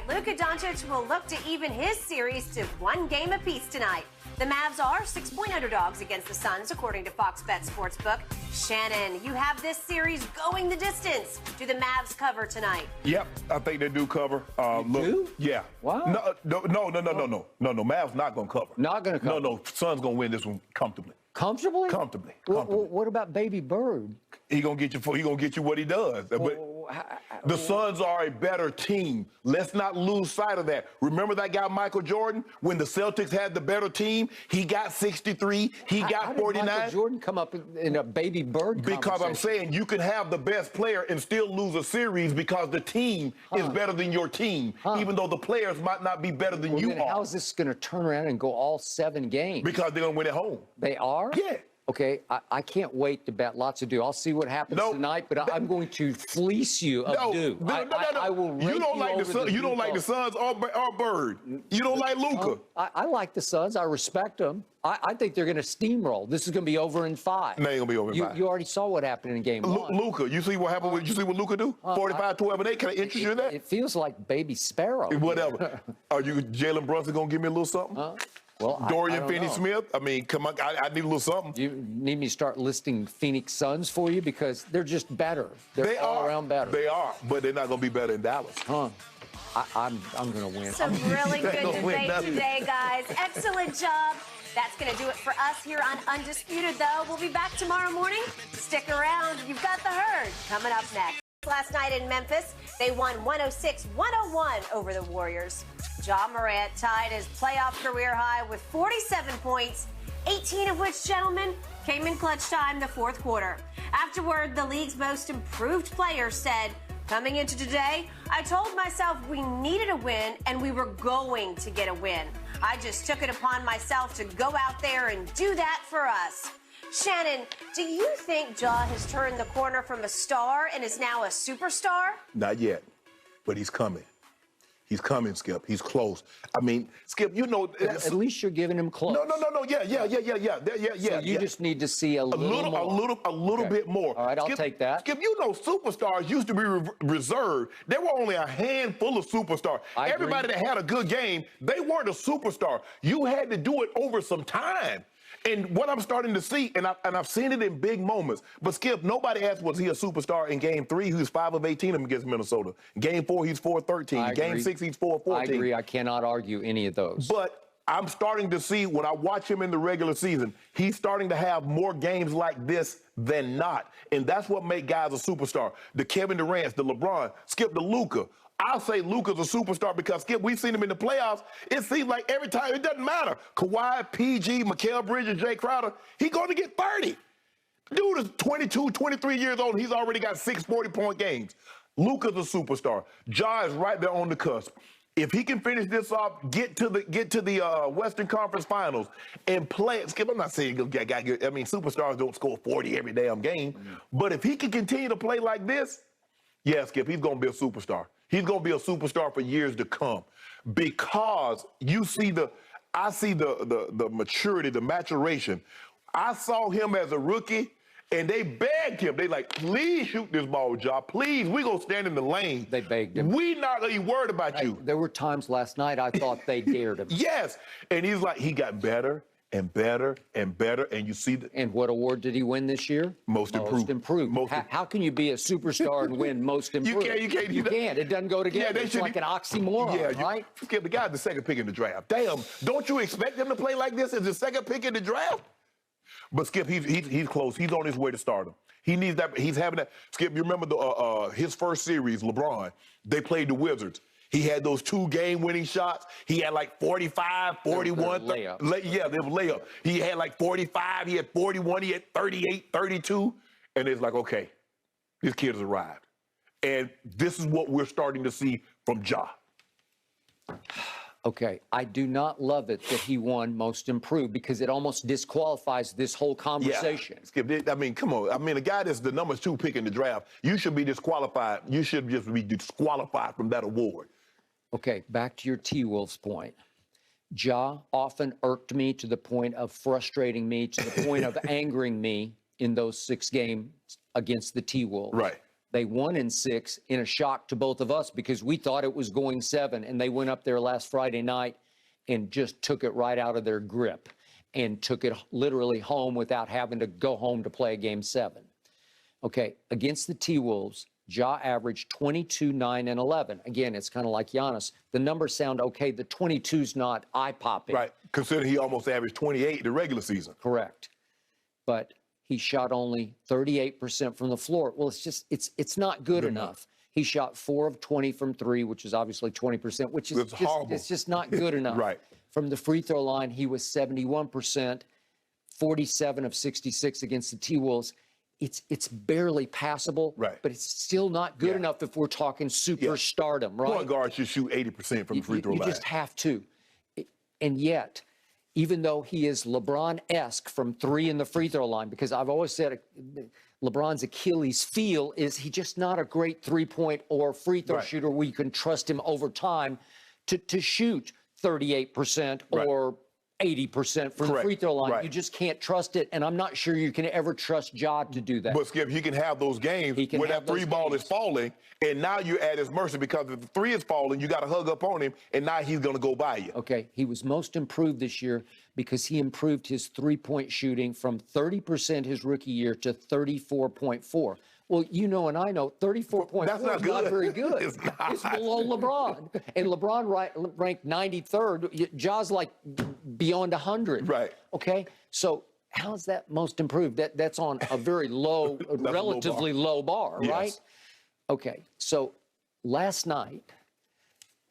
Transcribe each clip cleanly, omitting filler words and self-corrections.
Luka Doncic will look to even his series to 1 game apiece tonight. The Mavs are 6-point underdogs against the Suns, according to Fox Bet Sportsbook. Shannon, you have this series going the distance. Do the Mavs cover tonight? Yep, I think they do cover. Do? Yeah. Wow. No. Mavs not gonna cover. Not gonna cover. No. Suns gonna win this one comfortably. Comfortably? Comfortably. What about Baby Bird? He gonna get you what he does. The Suns are a better team. Let's not lose sight of that. Remember that guy Michael Jordan? When the Celtics had the better team, he got 63, he got 49. How did Michael Jordan come up in a Baby Bird Because I'm saying you can have the best player and still lose a series because the team is better than your team, even though the players might not be better than you are. How is this going to turn around and go all 7 games? Because they're going to win at home. They are? Yeah. Okay, I can't wait to bet lots of Dew. I'll see what happens tonight, but I'm going to fleece you of Dew. I will rake you don't like the Suns. You don't like the Suns or Bird. You don't like Luka. I like the Suns. I respect them. I think they're going to steamroll. This is going to be over in 5. No, ain't gonna be over in 5. You already saw what happened in game 1. Luka, you see what happened? You see what Luka do? 45, 12, and 8. Can I interest you in that? It feels like Baby Sparrow. Whatever. Are you Jalen Brunson gonna give me a little something? Well, Dorian Finney-Smith? I mean, come on, I need a little something. You need me to start listing Phoenix Suns for you because they're just better. They're all around better. They are, but they're not going to be better in Dallas. I'm going to win. Some really good debate today, guys. Excellent job. That's going to do it for us here on Undisputed, though. We'll be back tomorrow morning. Stick around. You've got the herd coming up next. Last night in Memphis, they won 106-101 over the Warriors. Ja Morant tied his playoff career high with 47 points, 18 of which, gentlemen, came in clutch time the fourth quarter. Afterward, the league's most improved player said, "Coming into today, I told myself we needed a win and we were going to get a win. I just took it upon myself to go out there and do that for us." Shannon, do you think Ja has turned the corner from a star and is now a superstar? Not yet, but he's coming. He's coming, Skip. He's close. I mean, Skip, you know. At least you're giving him close. No. Yeah. So you just need to see a little more. A little bit more. All right, I'll take that. Skip, you know, superstars used to be reserved. There were only a handful of superstars. Everybody that had a good game, they weren't a superstar. You had to do it over some time. And what I'm starting to see, and I've seen it in big moments, but Skip, nobody asked, was he a superstar in Game 3? He was 5 of 18 against Minnesota. Game 4, he's 4 of 13. Game 6, he's 4 of 14. I agree. I cannot argue any of those. But I'm starting to see, when I watch him in the regular season, he's starting to have more games like this than not. And that's what makes guys a superstar. The Kevin Durant's, the LeBron, Skip, the Luka. I'll say Luka's a superstar because, Skip, we've seen him in the playoffs. It seems like every time, it doesn't matter. Kawhi, PG, Mikal Bridges, Jay Crowder, he's going to get 30. Dude is 22, 23 years old, and he's already got 6 40-point games. Luka's a superstar. Ja is right there on the cusp. If he can finish this off, get to the Western Conference Finals and play, Skip, I'm not saying superstars don't score 40 every damn game, but if he can continue to play like this, yeah, Skip, he's going to be a superstar. He's going to be a superstar for years to come because I see the maturity, the maturation. I saw him as a rookie, and they begged him. They like, please shoot this ball, Ja. Please, we going to stand in the lane. They begged him. We not really worried about you. There were times last night I thought they dared him. Yes, and he's like, he got better and better and better, and you see And what award did he win this year? Most improved. How can you be a superstar and win most improved? You can't. It doesn't go together. It's like an oxymoron, right? Skip, the guy's the second pick in the draft. Damn, don't you expect him to play like this as the second pick in the draft? But Skip, he's close. He's on his way to stardom. He needs that. He's having that. Skip, you remember his first series, LeBron? They played the Wizards. He had those 2 game-winning shots. He had like 45, 41. Layup. Yeah, they were layup. He had like 45. He had 41. He had 38, 32. And it's like, okay, this kid has arrived. And this is what we're starting to see from Ja. Okay, I do not love it that he won most improved because it almost disqualifies this whole conversation. Yeah. Skip, I mean, come on. I mean, a guy that's the number 2 pick in the draft, you should be disqualified. You should just be disqualified from that award. Okay, back to your T-Wolves point. Ja often irked me to the point of frustrating me, to the point of angering me in those 6 games against the T-Wolves. Right. They won in 6 in a shock to both of us because we thought it was going 7, and they went up there last Friday night and just took it right out of their grip and took it literally home without having to go home to play a game 7. Okay, against the T-Wolves, Ja averaged 22, 9, and 11. Again, it's kind of like Giannis. The numbers sound okay. The 22's not eye-popping. Right, considering he almost averaged 28 the regular season. Correct. But he shot only 38% from the floor. Well, it's not good enough. He shot 4 of 20 from 3, which is obviously 20%, which is horrible. It's just not good enough. Right. From the free throw line, he was 71%, 47 of 66 against the T-Wolves. It's barely passable, right, but it's still not good enough if we're talking superstardom, right? Point guard should shoot 80% from the free throw line. You just have to. And yet, even though he is LeBron-esque from 3 in the free throw line, because I've always said LeBron's Achilles heel is he's just not a great three-point or free throw shooter where you can trust him over time to shoot 38% or 80% from the free throw line. Right. You just can't trust it, and I'm not sure you can ever trust Ja to do that. But, Skip, he can have those games where that 3 ball is falling, and now you're at his mercy because if the 3 is falling, you got to hug up on him, and now he's going to go by you. Okay, he was most improved this year because he improved his three-point shooting from 30% his rookie year to 34.4. Well, you know and I know 34.4 is not very good. It's below LeBron. And LeBron ranked 93rd. Ja's like beyond 100. Right. Okay? So how's that most improved? That's on a very low, relatively low bar, right? Okay. So last night,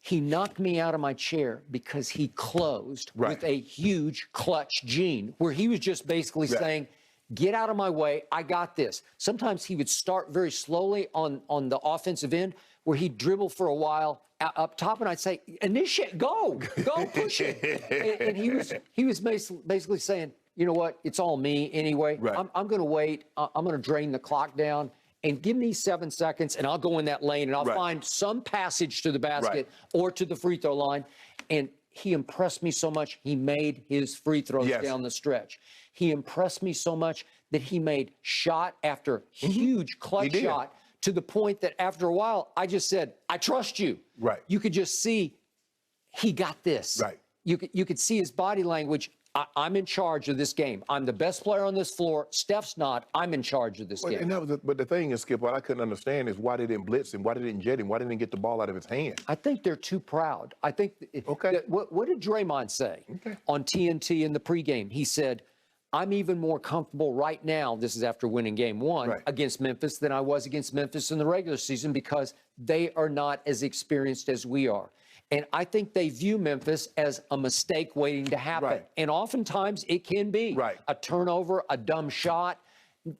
he knocked me out of my chair because he closed with a huge clutch gene where he was just basically saying, get out of my way. I got this. Sometimes he would start very slowly on the offensive end where he'd dribble for a while up top, and I'd say, initiate, go, push it. and he was basically saying, you know what, it's all me anyway. I'm going to wait. I'm going to drain the clock down and give me 7 seconds, and I'll go in that lane, and I'll find some passage to the basket or to the free throw line. And he impressed me so much, he made his free throws down the stretch. He impressed me so much that he made shot after huge clutch shot to the point that after a while, I just said, I trust you. Right. You could just see he got this. Right. You could see his body language. I'm in charge of this game. I'm the best player on this floor. Steph's not. I'm in charge of this game. And but the thing is, Skip, what I couldn't understand is why they didn't blitz him, why they didn't jet him, why they didn't get the ball out of his hand. I think they're too proud. I think. What did Draymond say on TNT in the pregame? He said, I'm even more comfortable right now, this is after winning game 1, against Memphis than I was against Memphis in the regular season because they are not as experienced as we are. And I think they view Memphis as a mistake waiting to happen. And oftentimes it can be a turnover, a dumb shot.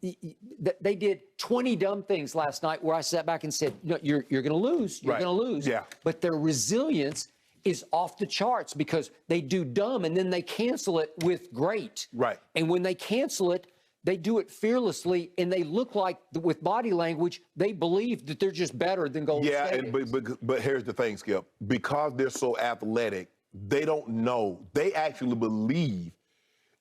They did 20 dumb things last night where I sat back and said, no, you're going to lose. You're going to lose. But their resilience is off the charts because they do dumb and then they cancel it with great. And when they cancel it, they do it fearlessly, and they look like, with body language, they believe that they're just better than Golden State. But here's the thing, Skip. Because they're so athletic, they don't know. They actually believe.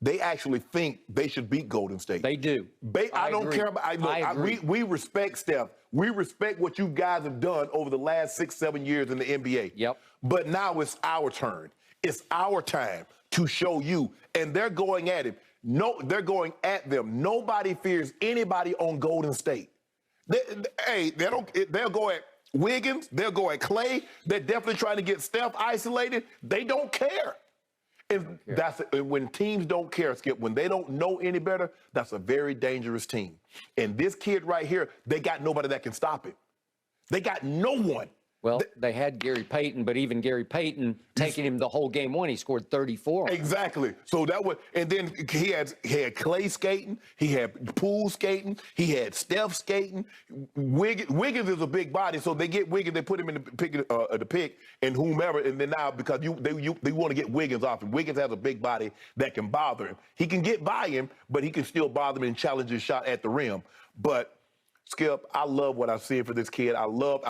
They actually think they should beat Golden State. They do. I don't care about. We respect Steph. We respect what you guys have done over the last 6-7 years in the NBA. But now it's our turn. It's our time to show you, and they're going at it. No, they're going at them. Nobody fears anybody on Golden State. They'll go at Wiggins. They'll go at Clay. They're definitely trying to get Steph isolated. They don't care. And when teams don't care, Skip, when they don't know any better, that's a very dangerous team. And this kid right here, they got nobody that can stop him. They got no one. Well, they had Gary Payton, but even Gary Payton taking him the whole game 1, he scored 34. Exactly. So that was, and then he had Clay skating, he had Poole skating, he had Steph skating. Wiggins is a big body, so they get Wiggins, they put him in the pick, and whomever, and then now because they want to get Wiggins off him. Wiggins has a big body that can bother him. He can get by him, but he can still bother him and challenge his shot at the rim. But Skip, I love what I've seen for this kid. I love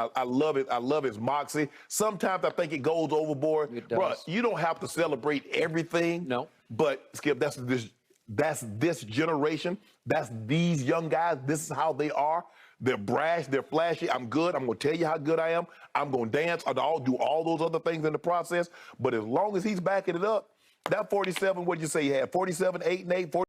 it. I love his moxie. Sometimes I think it goes overboard. It does. Bro, you don't have to celebrate everything. No. But Skip, that's this generation. That's these young guys. This is how they are. They're brash, they're flashy. I'm good. I'm going to tell you how good I am. I'm going to dance. I'll do all those other things in the process. But as long as he's backing it up, that 47, what'd you say he had? 47, 8, and 8,